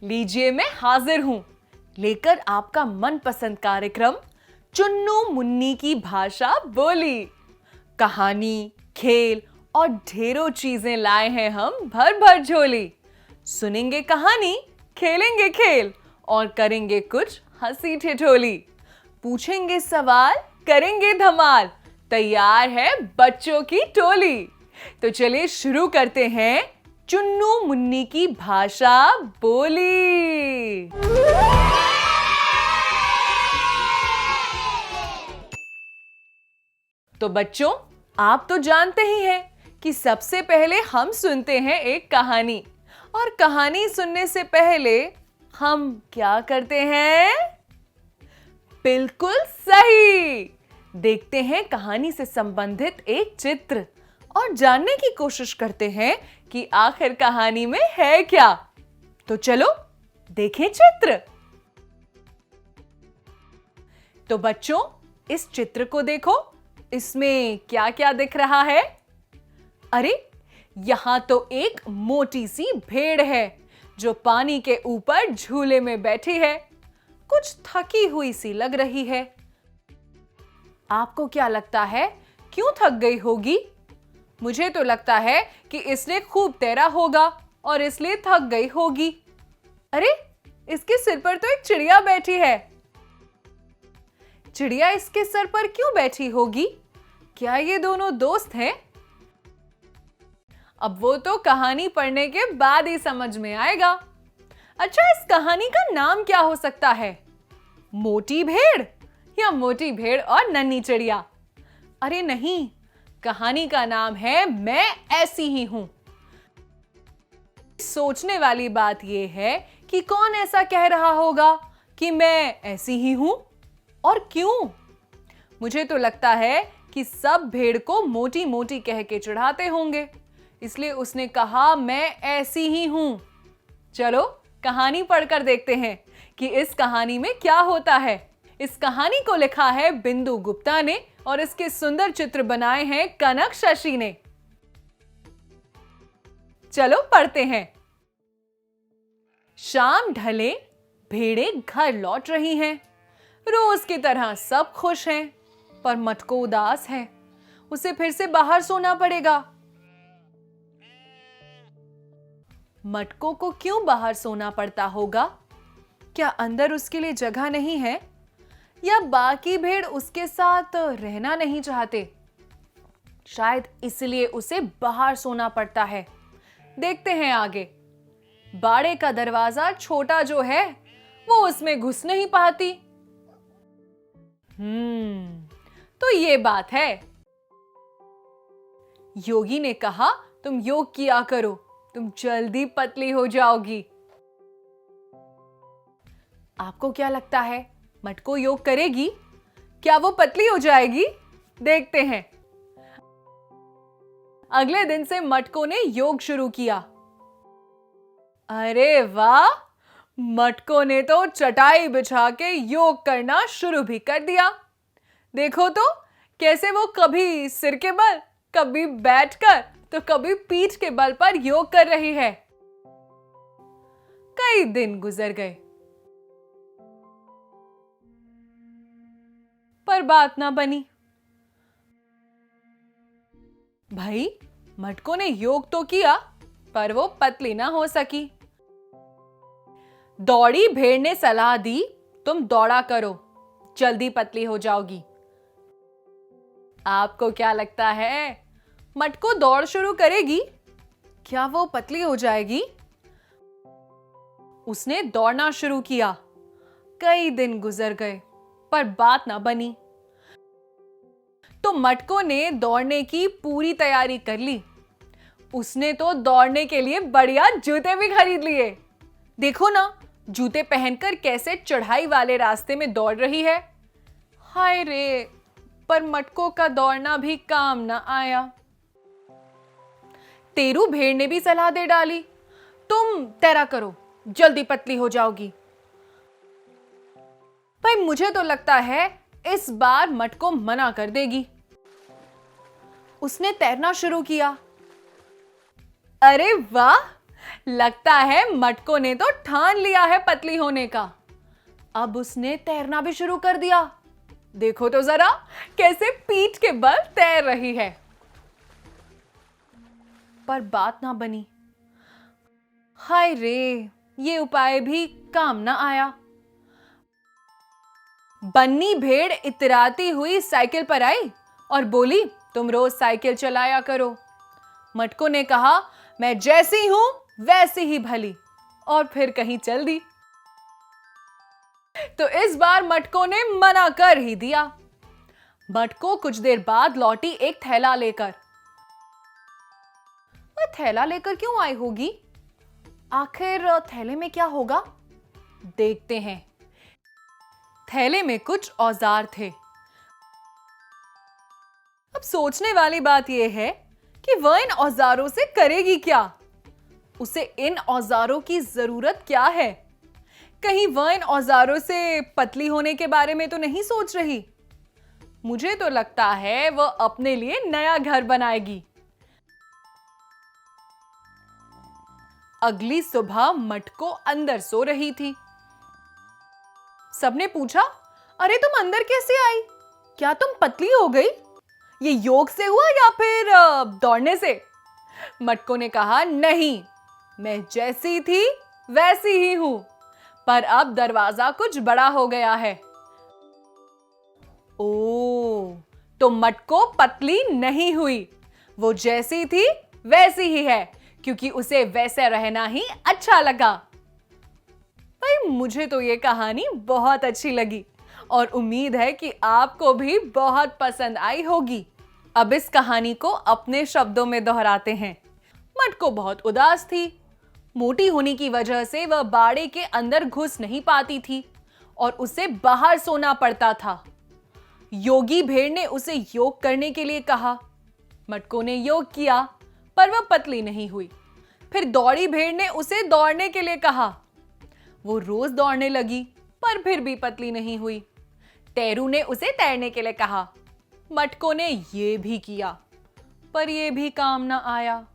लीजिए मैं हाजिर हूं लेकर आपका मनपसंद कार्यक्रम चुन्नू मुन्नी की भाषा बोली। कहानी, खेल और ढेरों चीजें लाए हैं हम भर भर झोली। सुनेंगे कहानी, खेलेंगे खेल और करेंगे कुछ हंसी ठिठोली। पूछेंगे सवाल, करेंगे धमाल, तैयार है बच्चों की टोली। तो चलिए शुरू करते हैं चुन्नू मुन्नी की भाषा बोली। तो बच्चों, आप तो जानते ही हैं कि सबसे पहले हम सुनते हैं एक कहानी, और कहानी सुनने से पहले हम क्या करते हैं? बिल्कुल सही, देखते हैं कहानी से संबंधित एक चित्र और जानने की कोशिश करते हैं कि आखिर कहानी में है क्या। तो चलो देखें चित्र। तो बच्चों, इस चित्र को देखो, इसमें क्या क्या दिख रहा है? अरे, यहां तो एक मोटी सी भेड़ है जो पानी के ऊपर झूले में बैठी है। कुछ थकी हुई सी लग रही है। आपको क्या लगता है, क्यों थक गई होगी? मुझे तो लगता है कि इसने खूब तैरा होगा और इसलिए थक गई होगी। अरे, इसके सिर पर तो एक चिड़िया बैठी है। चिड़िया इसके सर पर क्यों बैठी होगी? क्या ये दोनों दोस्त हैं? अब वो तो कहानी पढ़ने के बाद ही समझ में आएगा। अच्छा, इस कहानी का नाम क्या हो सकता है? मोटी भेड़ या मोटी भेड़ और नन्ही चिड़िया? अरे नहीं, कहानी का नाम है मैं ऐसी ही हूं। सोचने वाली बात यह है कि कौन ऐसा कह रहा होगा कि मैं ऐसी ही हूं, और क्यों? मुझे तो लगता है कि सब भेड़ को मोटी मोटी कह के चिढ़ाते होंगे, इसलिए उसने कहा मैं ऐसी ही हूं। चलो कहानी पढ़कर देखते हैं कि इस कहानी में क्या होता है। इस कहानी को लिखा है बिंदु गुप्ता ने और इसके सुंदर चित्र बनाए हैं कनक शशि ने। चलो पढ़ते हैं। शाम ढले, भेड़ें घर लौट रही हैं। रोज की तरह सब खुश हैं, पर मटको उदास है। उसे फिर से बाहर सोना पड़ेगा। मटको को क्यों बाहर सोना पड़ता होगा? क्या अंदर उसके लिए जगह नहीं है, या बाकी भेड़ उसके साथ रहना नहीं चाहते? शायद इसलिए उसे बाहर सोना पड़ता है। देखते हैं आगे। बाड़े का दरवाजा छोटा जो है वो उसमें घुस नहीं पाती। तो ये बात है। योगी ने कहा तुम योग किया करो, तुम जल्दी पतली हो जाओगी। आपको क्या लगता है, मटको योग करेगी? क्या वो पतली हो जाएगी? देखते हैं। अगले दिन से मटको ने योग शुरू किया। अरे वाह, मटको ने तो चटाई बिछा के योग करना शुरू भी कर दिया। देखो तो कैसे वो कभी सिर के बल, कभी बैठकर तो कभी पीठ के बल पर योग कर रही है। कई दिन गुजर गए, पर बात ना बनी। भाई, मटको ने योग तो किया, पर वो पतली ना हो सकी। दौड़ी भेड़ ने सलाह दी, तुम दौड़ा करो, जल्दी पतली हो जाओगी। आपको क्या लगता है, मटको दौड़ शुरू करेगी? क्या वो पतली हो जाएगी? उसने दौड़ना शुरू किया। कई दिन गुजर गए, पर बात ना बनी। तो मटको ने दौड़ने की पूरी तैयारी कर ली। उसने तो दौड़ने के लिए बढ़िया जूते भी खरीद लिए। देखो ना, जूते पहनकर कैसे चढ़ाई वाले रास्ते में दौड़ रही है। हाय रे, पर मटको का दौड़ना भी काम ना आया। तेरू भेड़ ने भी सलाह दे डाली, तुम तैरा करो, जल्दी पतली हो जाओगी। भाई, मुझे तो लगता है इस बार मटको मना कर देगी। उसने तैरना शुरू किया। अरे वाह, लगता है मटको ने तो ठान लिया है पतली होने का। अब उसने तैरना भी शुरू कर दिया। देखो तो जरा कैसे पीठ के बल तैर रही है। पर बात ना बनी। हाय रे, ये उपाय भी काम ना आया। बन्नी भेड़ इतराती हुई साइकिल पर आई और बोली, तुम रोज साइकिल चलाया करो। मटको ने कहा, मैं जैसी हूं वैसी ही भली, और फिर कहीं चल दी। तो इस बार मटको ने मना कर ही दिया। मटको कुछ देर बाद लौटी एक थैला लेकर। वह थैला लेकर क्यों आई होगी? आखिर थैले में क्या होगा? देखते हैं। थैले में कुछ औजार थे। अब सोचने वाली बात यह है कि वह इन औजारों से करेगी क्या? उसे इन औजारों की जरूरत क्या है? कहीं वह इन औजारों से पतली होने के बारे में तो नहीं सोच रही? मुझे तो लगता है वह अपने लिए नया घर बनाएगी। अगली सुबह मटको अंदर सो रही थी। सबने पूछा, अरे तुम अंदर कैसे आई? क्या तुम पतली हो गई? ये योग से हुआ या फिर दौड़ने से? मटको ने कहा, नहीं, मैं जैसी थी वैसी ही हूं, पर अब दरवाजा कुछ बड़ा हो गया है। ओ, तो मटको पतली नहीं हुई, वो जैसी थी वैसी ही है, क्योंकि उसे वैसे रहना ही अच्छा लगा। भाई, मुझे तो ये कहानी बहुत अच्छी लगी और उम्मीद है कि आपको भी बहुत पसंद आई होगी। अब इस कहानी को अपने शब्दों में दोहराते हैं। मटको बहुत उदास थी। मोटी होने की वजह से वह बाड़े के अंदर घुस नहीं पाती थी और उसे बाहर सोना पड़ता था। योगी भेड़ ने उसे योग करने के लिए कहा। मटको ने योग किया, पर वह पतली नहीं हुई। फिर दौड़ी भेड़ ने उसे दौड़ने के लिए कहा। वो रोज दौड़ने लगी, पर फिर भी पतली नहीं हुई। टैरू ने उसे तैरने के लिए कहा। मटको ने ये भी किया, पर यह भी काम ना आया।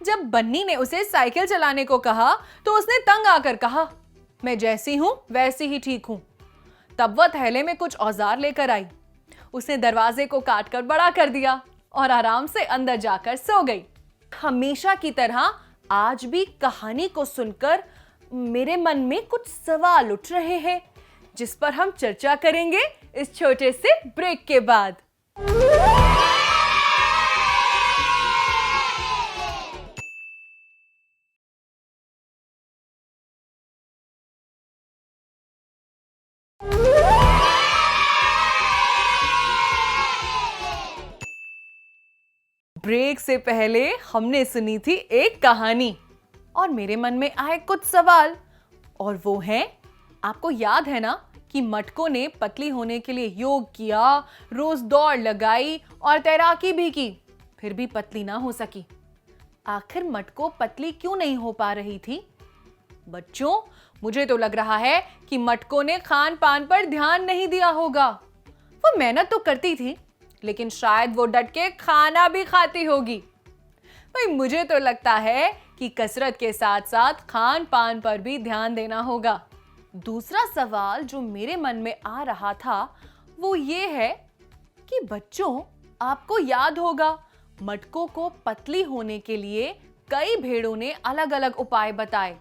जब बन्नी ने उसे साइकिल चलाने को कहा, तो उसने तंग आकर कहा, मैं जैसी हूं वैसी ही ठीक हूं। तब वह थैले में कुछ औजार लेकर आई। उसने दरवाजे को काटकर बड़ा कर दिया और आराम से अंदर जाकर सो गई। हमेशा की तरह आज भी कहानी को सुनकर मेरे मन में कुछ सवाल उठ रहे हैं, जिस पर हम चर्चा करेंगे इस छोटे से ब्रेक के बाद। ब्रेक से पहले हमने सुनी थी एक कहानी और मेरे मन में आए कुछ सवाल, और वो हैं, आपको याद है ना कि मटको ने पतली होने के लिए योग किया, रोज दौड़ लगाई और तैराकी भी की, फिर भी पतली ना हो सकी। आखिर मटको पतली क्यों नहीं हो पा रही थी? बच्चों, मुझे तो लग रहा है कि मटको ने खान पान पर ध्यान नहीं दिया होगा। वो मेहनत तो करती थी, लेकिन शायद वो डट के खाना भी खाती होगी। भाई, मुझे तो लगता है कि कसरत के साथ साथ खान पान पर भी ध्यान देना होगा। दूसरा सवाल जो मेरे मन में आ रहा था वो ये है कि बच्चों, आपको याद होगा मटको को पतली होने के लिए कई भेड़ों ने अलग अलग उपाय बताए।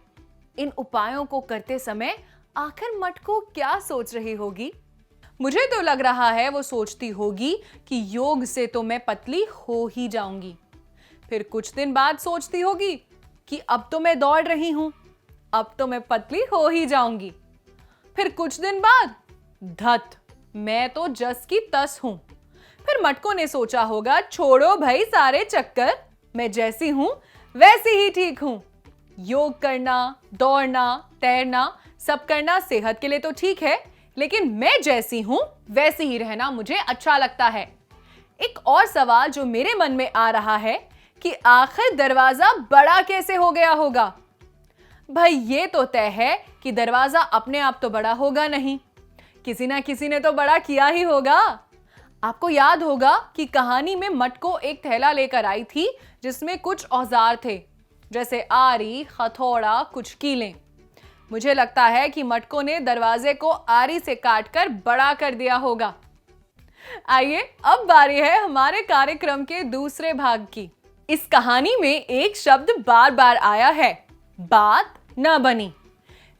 इन उपायों को करते समय आखिर मटको क्या सोच रही होगी? मुझे तो लग रहा है वो सोचती होगी कि योग से तो मैं पतली हो ही जाऊंगी। फिर कुछ दिन बाद सोचती होगी कि अब तो मैं दौड़ रही हूं, अब तो मैं पतली हो ही जाऊंगी। फिर कुछ दिन बाद, धत, मैं तो जस की तस हूं। फिर मटको ने सोचा होगा, छोड़ो भाई सारे चक्कर, मैं जैसी हूं वैसी ही ठीक हूं। योग करना, दौड़ना, तैरना सब करना सेहत के लिए तो ठीक है, लेकिन मैं जैसी हूं वैसी ही रहना मुझे अच्छा लगता है। एक और सवाल जो मेरे मन में आ रहा है कि आखिर दरवाजा बड़ा कैसे हो गया होगा? भाई, ये तो तय है कि दरवाजा अपने आप तो बड़ा होगा नहीं, किसी ना किसी ने तो बड़ा किया ही होगा। आपको याद होगा कि कहानी में मटको एक थैला लेकर आई थी जिसमें कुछ औजार थे। जैसे आरी, हथौड़ा, कुछ कीलें। मुझे लगता है कि मटकों ने दरवाजे को आरी से काटकर बड़ा कर दिया होगा। आइए, अब बारी है हमारे कार्यक्रम के दूसरे भाग की। इस कहानी में एक शब्द बार बार आया है, बात न बनी।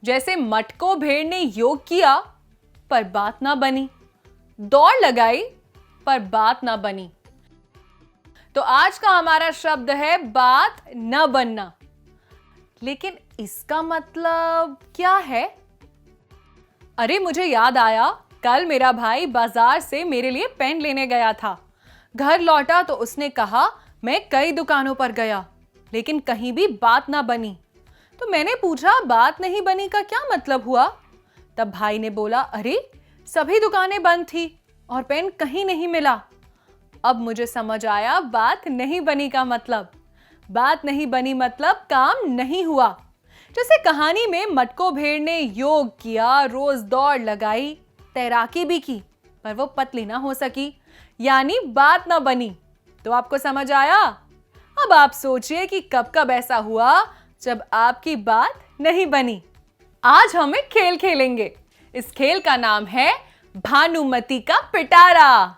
जैसे मटको भेड़ ने योग किया पर बात ना बनी, दौड़ लगाई पर बात ना बनी। तो आज का हमारा शब्द है बात न बनना। लेकिन इसका मतलब क्या है? अरे, मुझे याद आया, कल मेरा भाई बाजार से मेरे लिए पेन लेने गया था। घर लौटा तो उसने कहा मैं कई दुकानों पर गया लेकिन कहीं भी बात ना बनी। तो मैंने पूछा बात नहीं बनी का क्या मतलब हुआ? तब भाई ने बोला, अरे सभी दुकानें बंद थी और पेन कहीं नहीं मिला। अब मुझे समझ आया बात नहीं बनी का मतलब। बात नहीं बनी मतलब काम नहीं हुआ। जैसे कहानी में मटको भेड़ ने योग किया, रोज दौड़ लगाई, तैराकी भी की, पर वो पतली ना हो सकी, यानी बात ना बनी। तो आपको समझ आया? अब आप सोचिए कि कब कब ऐसा हुआ जब आपकी बात नहीं बनी। आज हम एक खेल खेलेंगे। इस खेल का नाम है भानुमति का पिटारा।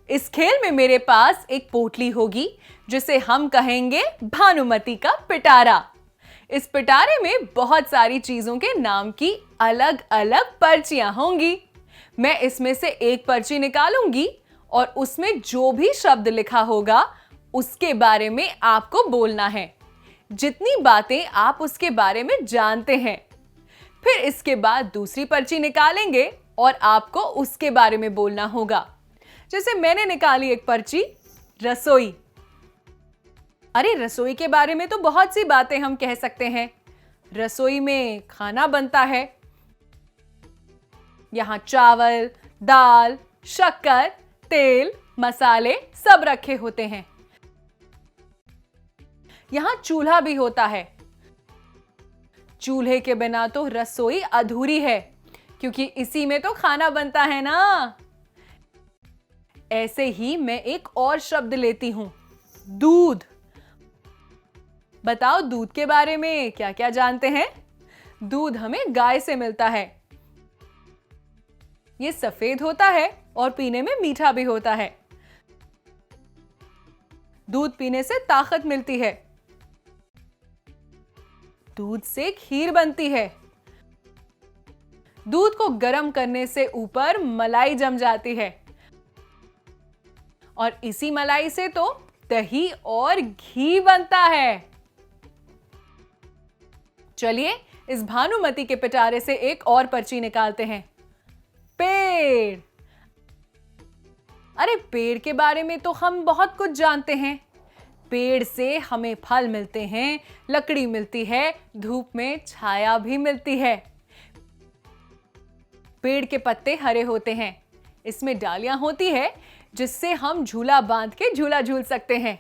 इस खेल में मेरे पास एक पोटली होगी जिसे हम कहेंगे भानुमति का पिटारा। इस पिटारे में बहुत सारी चीजों के नाम की अलग अलग पर्चियां होंगी। मैं इसमें से एक पर्ची निकालूंगी और उसमें जो भी शब्द लिखा होगा उसके बारे में आपको बोलना है, जितनी बातें आप उसके बारे में जानते हैं। फिर इसके बाद दूसरी पर्ची निकालेंगे और आपको उसके बारे में बोलना होगा। जैसे मैंने निकाली एक पर्ची, रसोई। अरे, रसोई के बारे में तो बहुत सी बातें हम कह सकते हैं। रसोई में खाना बनता है। यहां चावल, दाल, शक्कर, तेल, मसाले सब रखे होते हैं। यहां चूल्हा भी होता है। चूल्हे के बिना तो रसोई अधूरी है, क्योंकि इसी में तो खाना बनता है ना। ऐसे ही मैं एक और शब्द लेती हूं, दूध। बताओ, दूध के बारे में क्या क्या जानते हैं? दूध हमें गाय से मिलता है। ये सफेद होता है और पीने में मीठा भी होता है। दूध पीने से ताकत मिलती है। दूध से खीर बनती है। दूध को गर्म करने से ऊपर मलाई जम जाती है और इसी मलाई से तो दही और घी बनता है। चलिए, इस भानुमति के पिटारे से एक और पर्ची निकालते हैं, पेड़। अरे, पेड़ के बारे में तो हम बहुत कुछ जानते हैं। पेड़ से हमें फल मिलते हैं, लकड़ी मिलती है, धूप में छाया भी मिलती है। पेड़ के पत्ते हरे होते हैं। इसमें डालियां होती है जिससे हम झूला बांध के झूला झूल सकते हैं।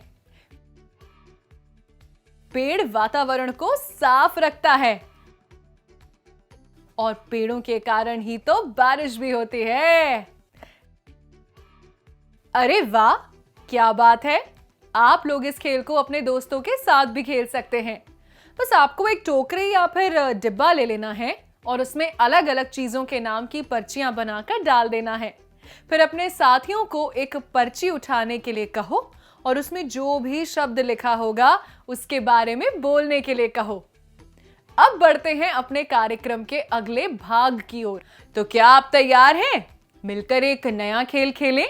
पेड़ वातावरण को साफ रखता है और पेड़ों के कारण ही तो बारिश भी होती है। अरे वाह, क्या बात है! आप लोग इस खेल को अपने दोस्तों के साथ भी खेल सकते हैं। बस आपको एक टोकरी या फिर डिब्बा ले लेना है और उसमें अलग अलग चीजों के नाम की पर्चियां बनाकर डाल देना है। फिर अपने साथियों को एक पर्ची उठाने के लिए कहो और उसमें जो भी शब्द लिखा होगा उसके बारे में बोलने के लिए कहो। अब बढ़ते हैं अपने कार्यक्रम के अगले भाग की ओर। तो क्या आप तैयार हैं? मिलकर एक नया खेल खेलें।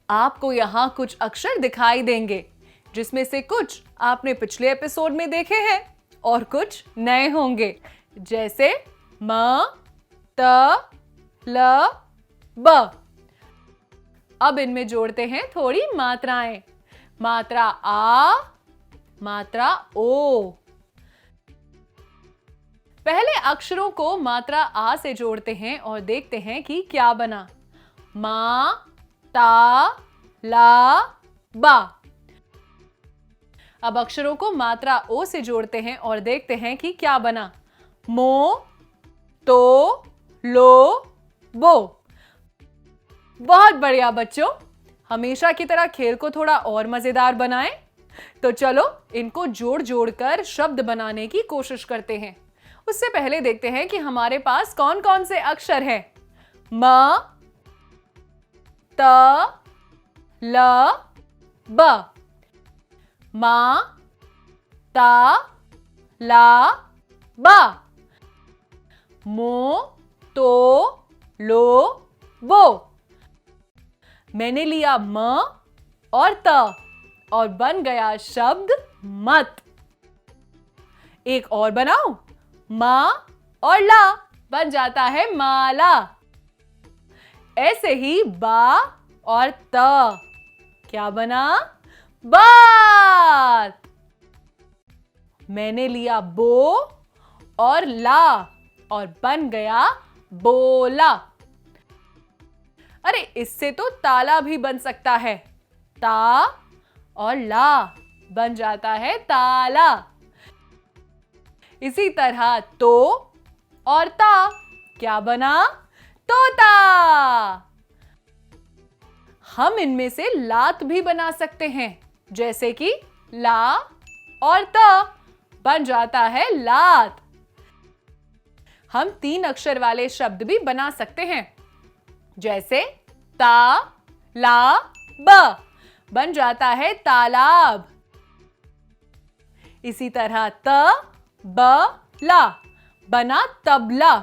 आपको यहाँ कुछ अक्षर दिखाई देंगे, जिसमें से कुछ आपने पिछले एपिसोड में देखे हैं और कुछ नए होंगे, जैसे म, त, ल, ब। अब इनमें जोड़ते हैं थोड़ी मात्राएं। मात्रा आ, मात्रा ओ। पहले अक्षरों को मात्रा आ से जोड़ते हैं और देखते हैं कि क्या बना। मा, ता, ला, बा। अब अक्षरों को मात्रा ओ से जोड़ते हैं और देखते हैं कि क्या बना। मो, तो, लो, बो। बहुत बढ़िया बच्चों, हमेशा की तरह खेल को थोड़ा और मजेदार बनाएं। तो चलो इनको जोड़ जोड़ कर शब्द बनाने की कोशिश करते हैं। उससे पहले देखते हैं कि हमारे पास कौन कौन से अक्षर हैं। म, त, ल, ब। मा, ता, ला, बा। मो, तो, लो, वो। मैंने लिया म और त और बन गया शब्द मत। एक और बनाओ, मा और ला बन जाता है माला। ऐसे ही बा और त क्या बना? बात। मैंने लिया बो और ला और बन गया बोला। अरे इससे तो ताला भी बन सकता है। ता और ला बन जाता है ताला। इसी तरह तो और ता क्या बना? तोता। हम इनमें से लात भी बना सकते हैं, जैसे कि ला और त बन जाता है लात। हम 3 अक्षर वाले शब्द भी बना सकते हैं, जैसे ता, ला, ब बन जाता है तालाब। इसी तरह त, ब, ला बना तबला।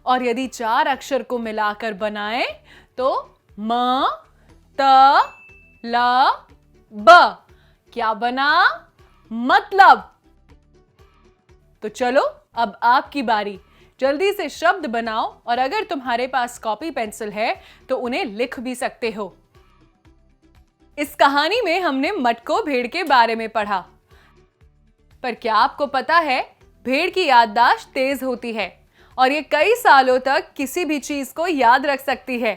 और यदि 4 अक्षर को मिलाकर बनाएं तो म, त, ल, ब क्या बना? मतलब। तो चलो अब आपकी बारी। जल्दी से शब्द बनाओ और अगर तुम्हारे पास कॉपी पेंसिल है तो उन्हें लिख भी सकते हो। इस कहानी में हमने मटको भेड़ के बारे में पढ़ा, पर क्या आपको पता है भेड़ की याददाश्त तेज होती है और ये कई सालों तक किसी भी चीज को याद रख सकती है।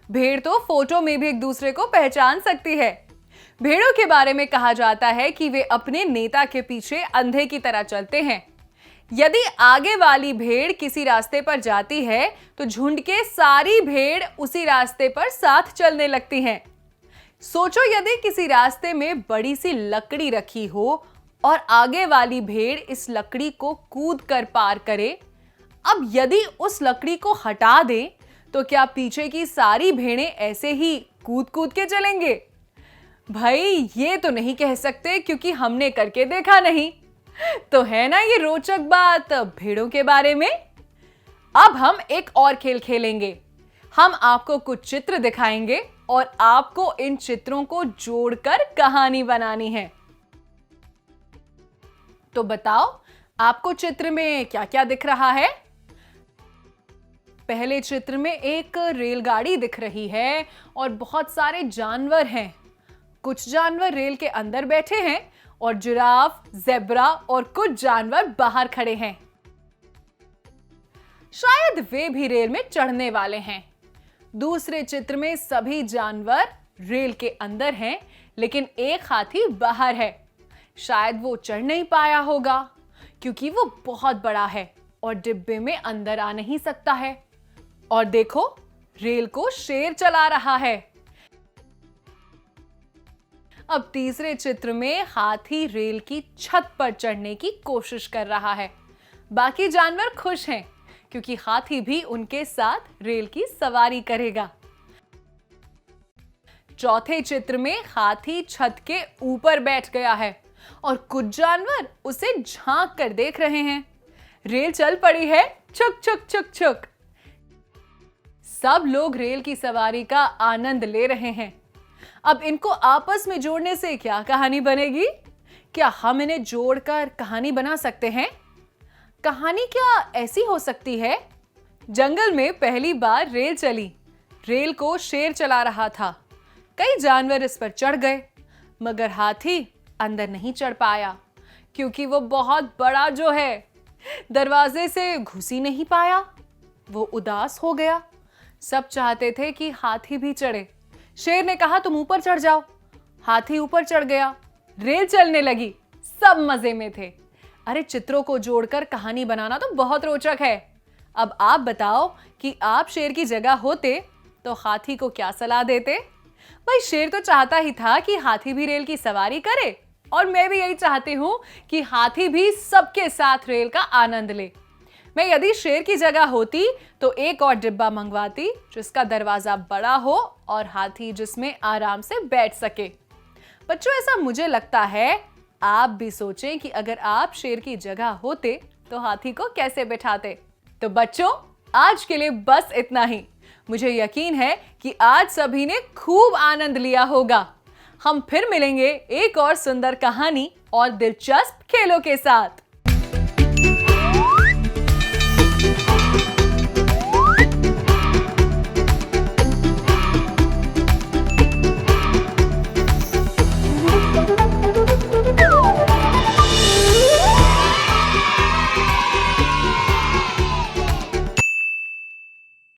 भेड़ तो फोटो में भी एक दूसरे को पहचान सकती है। भेड़ों के बारे में कहा जाता है कि वे अपने नेता के पीछे अंधे की तरह चलते हैं। यदि आगे वाली भेड़ किसी रास्ते पर जाती है तो झुंड के सारी भेड़ उसी रास्ते पर साथ चलने लगती हैं। सोचो यदि किसी रास्ते में बड़ी सी लकड़ी रखी हो और आगे वाली भेड़ इस लकड़ी को कूद कर पार करे। अब यदि उस लकड़ी को हटा दें तो क्या पीछे की सारी भेड़ें ऐसे ही कूद कूद के चलेंगे? भाई ये तो नहीं कह सकते क्योंकि हमने करके देखा नहीं। तो है ना ये रोचक बात भेड़ों के बारे में। अब हम एक और खेल खेलेंगे। हम आपको कुछ चित्र दिखाएंगे और आपको इन चित्रों को जोड़कर कहानी बनानी है। तो बताओ आपको चित्र में क्या क्या दिख रहा है? पहले चित्र में एक रेलगाड़ी दिख रही है और बहुत सारे जानवर हैं। कुछ जानवर रेल के अंदर बैठे हैं और जिराफ, ज़ेब्रा और कुछ जानवर बाहर खड़े हैं। शायद वे भी रेल में चढ़ने वाले हैं। दूसरे चित्र में सभी जानवर रेल के अंदर हैं, लेकिन एक हाथी बाहर है। शायद वो चढ़ नहीं पाया होगा क्योंकि वो बहुत बड़ा है और डिब्बे में अंदर आ नहीं सकता है। और देखो रेल को शेर चला रहा है। अब तीसरे चित्र में हाथी रेल की छत पर चढ़ने की कोशिश कर रहा है। बाकी जानवर खुश हैं क्योंकि हाथी भी उनके साथ रेल की सवारी करेगा। चौथे चित्र में हाथी छत के ऊपर बैठ गया है और कुछ जानवर उसे झांक कर देख रहे हैं। रेल चल पड़ी है, छुक छुक छुक छुक। सब लोग रेल की सवारी का आनंद ले रहे हैं। अब इनको आपस में जोड़ने से क्या कहानी बनेगी? क्या हम इन्हें जोड़कर कहानी बना सकते हैं? कहानी क्या ऐसी हो सकती है? जंगल में पहली बार रेल चली। रेल को शेर चला रहा था। कई जानवर इस पर चढ़ गए, मगर हाथी अंदर नहीं चढ़ पाया क्योंकि वो बहुत बड़ा जो है, दरवाजे से घुस ही नहीं पाया। वो उदास हो गया। सब चाहते थे कि हाथी भी चढ़े। शेर ने कहा तुम ऊपर चढ़ जाओ। हाथी ऊपर चढ़ गया। रेल चलने लगी। सब मजे में थे। अरे चित्रों को जोड़कर कहानी बनाना तो बहुत रोचक है। अब आप बताओ कि आप शेर की जगह होते तो हाथी को क्या सलाह देते? भाई शेर तो चाहता ही था कि हाथी भी रेल की सवारी करे, और मैं भी यही चाहती हूं कि हाथी भी सबके साथ रेल का आनंद ले। मैं यदि शेर की जगह होती तो एक और डिब्बा मंगवाती जिसका दरवाजा बड़ा हो और हाथी जिसमें आराम से बैठ सके। बच्चों, ऐसा मुझे लगता है आप भी सोचें कि अगर आप शेर की जगह होते तो हाथी को कैसे बिठाते। तो बच्चों, आज के लिए बस इतना ही। मुझे यकीन है कि आज सभी ने खूब आनंद लिया होगा। हम फिर मिलेंगे एक और सुंदर कहानी और दिलचस्प खेलों के साथ।